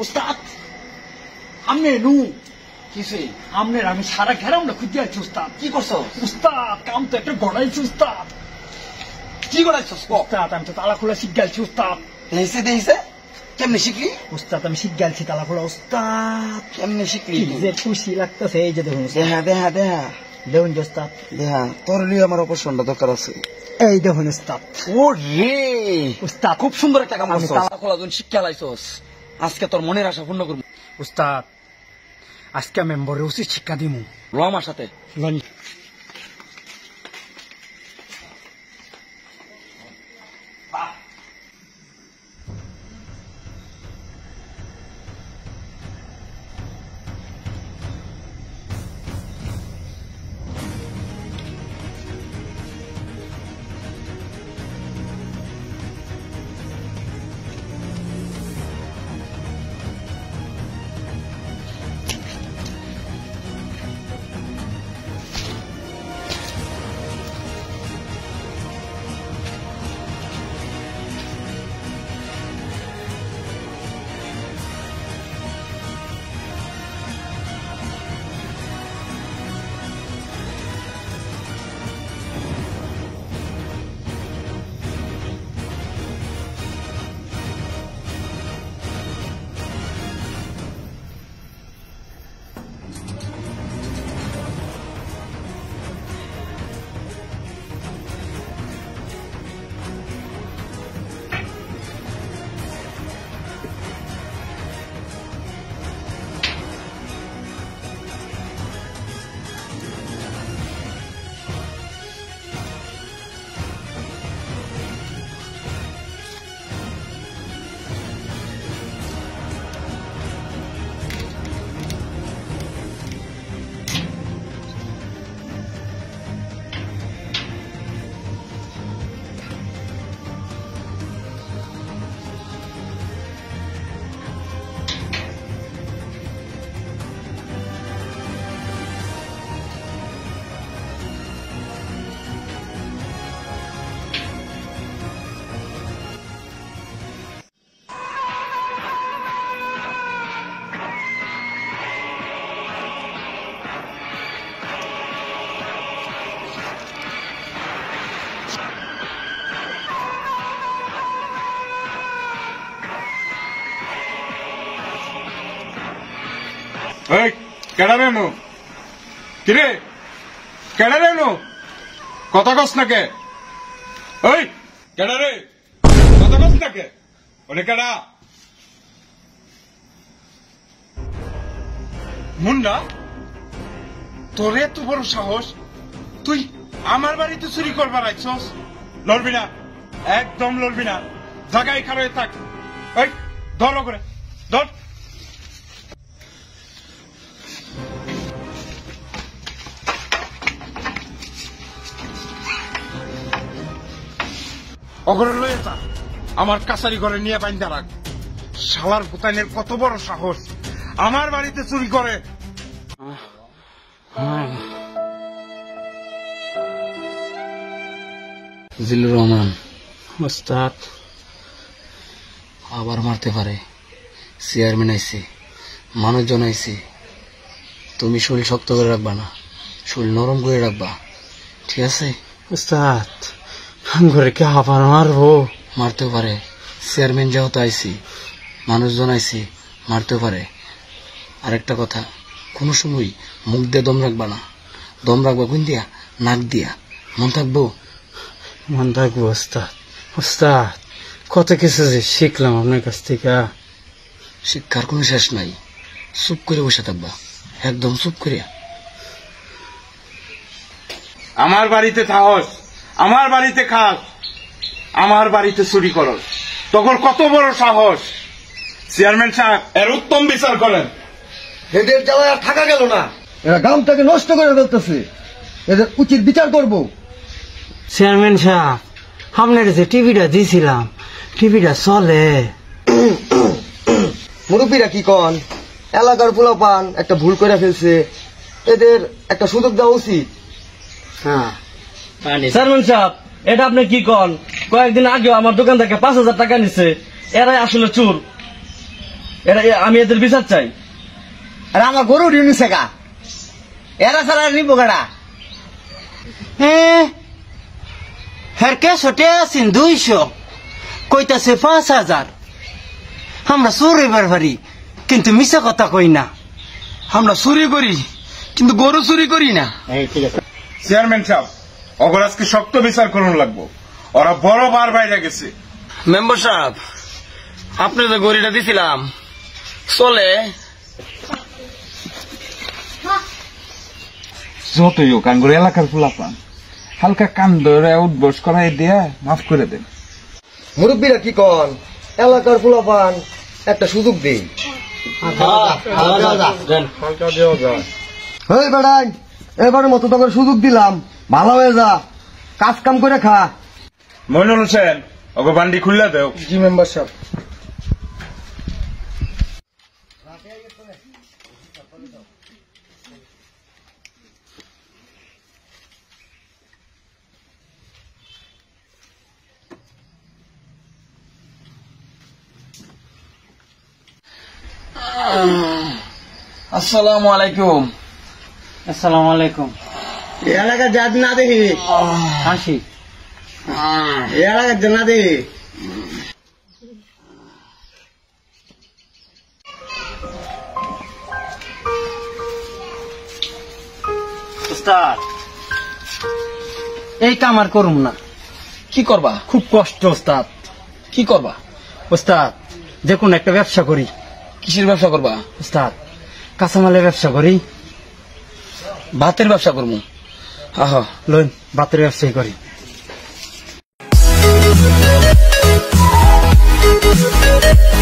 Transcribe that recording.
উস্তাদ আমনে নু কিসে আমনের আমি সারা ঘেরামটা খুঁজে আছি উস্তাদ। কি করছো উস্তাদ? কাম তো একটা গড়াইছি উস্তাদ। কি গড়াইছো উস্তাদ? আমি তো তালা খোলা শিখ গেছি উস্তাদ। দেইছে দেইছে কেমনে শিখলি উস্তাদ? আমি শিখ গেছি তালা খোলা উস্তাদ। কেমনে শিখলি? যে খুশি লাগতেছে এই যে দেখুন দেহা দেহা দেহা দেখুন যে উস্তাদ দেহা তোর লিয়ে আমার অপারেশনটা দরকার আছে। এই দেখুন উস্তাদ। ও রে উস্তাদ খুব সুন্দর একটা কাম করছস। তালা খোলা তুমি শিক্ষা লাইছস। আজকে তোর মনের আশা পূর্ণ করব উস্তাদ। আজকে মেম্বরে উচিত শিক্ষা দিমু। ল আমার সাথে। এই কেডা রে নু? কিরে কেডা রে নু? কথা কস না কে? ওই কেডা রে? কথা কস না কে? ওরে কেডা? মুন্ডা তোর এত বড় সাহস, তুই আমার বাড়িতে চুরি করবার আইছস? লড়বি না, একদম লড়বি না, জায়গায় খাড়াই থাক। ওই ধর করে ধর। অগরে লয়ে যা, আমার কাছারি ঘরে নিয়ে বাইন্দা রাখ। শালার ভুতানের কত বড় সাহস, আমার বাড়িতে চুরি করে। জিল্লুর রহমান উস্তাদ আবার মারতে পারে। চেয়ারম্যান আইছে, মানুষজন আইছে। তুমি শরীর শক্ত করে রাখবা না, শরীর নরম করে রাখবা, ঠিক আছে? উস্তাদ ঘরে কে আবার মারবো? মারতেও পারে, চেয়ারম্যান যেহেতু আইছি, মানুষজন আইছে, মারতেও পারে। আরেকটা কথা, কোনো সময় মুখ দিয়ে দম রাখবা না। দম রাখবা কোন দিয়া? নাক দিয়া। মন থাকবো? মন থাকবো উস্তাদ। উস্তাদ কত কিছু যে শিখলাম আপনার কাছ থেকে। শিক্ষার কোনো শেষ নাই। চুপ করে বসে থাকবা, একদম চুপ করে। আমার বাড়িতে থাকস, আমার বাড়িতে খাস, আমার বাড়িতে চুরি করস, তখন কত বড় সাহস! চেয়ারম্যান সাহেব এর উত্তম বিচার করেন। এদের জ্বালায় আর থাকা গেল না, এরা গ্রামটাকে নষ্ট করে ফেলতেছে, এদের উচিত বিচার করব। চেয়ারম্যান সাহেব আপনার যে টিভিটা দিয়েছিলাম, টিভিটা চলে? মুরব্বীরা কি কন, এলাকার পোলাপান একটা ভুল করে ফেলছে, এদের একটা সুযোগ দেওয়া উচিত। হ্যাঁ চেয়ারম্যান সাহেব, এটা আপনি কি কন? কয়েকদিন আগেও আমার দোকান থেকে 5,000 টাকা নিছে, এরাই আসলে চোর। আমি এদের বিচার চাই। আর আমার গরু নিছে গা, এরা ছাড়া নিব গাড়া। হ্যাঁ কে ছোটে আছেন 200, কইতাছে 5000। আমরা চুরি বারবারি, কিন্তু মিছা কথা কই না। আমরা চুরি করি কিন্তু গরু চুরি করি না। চেয়ারম্যান সাহেব, অগর আজকে শক্ত বিচার করুন লাগবো, ওরা বড় বার বাইরে গেছে। মেম্বার সাহেব, আপনি যে গড়িটা দিছিলাম চলে? যতই হোক আঙ্গুর এলাকার ফুলাপান, হালকা কান ধরে উদ্বোস করাই দিয়ে মাফ করে দেন। মুরব্বীরা কি কন, এলাকার ফুলাপান একটা সুযোগ দেই। এই বেড়াই, এবারের মতো তোকে সুযোগ দিলাম, ভালো হয়ে যা, কাজ কাম করে খা। মইনুল হোসেন, ওকে বান্ডি খুললা দেও। জি মেম্বার সাহেব। আসসালামু আলাইকুম। আসসালামু আলাইকুম। এলাকার যাদ না দেখি, হাসি এলাকার না দেখি। উস্তাদ, এই কাম আর করুম না। কি করবা? খুব কষ্ট উস্তাদ। কি করবা? উস্তাদ, যে কোনো একটা ব্যবসা করি। কিসের ব্যবসা করবা? উস্তাদ, কাঁচামালের ব্যবসা করি। ভাতের ব্যবসা করবো। আহ, লইন ভাতের ব্যবসায়ী করি। We'll be right back.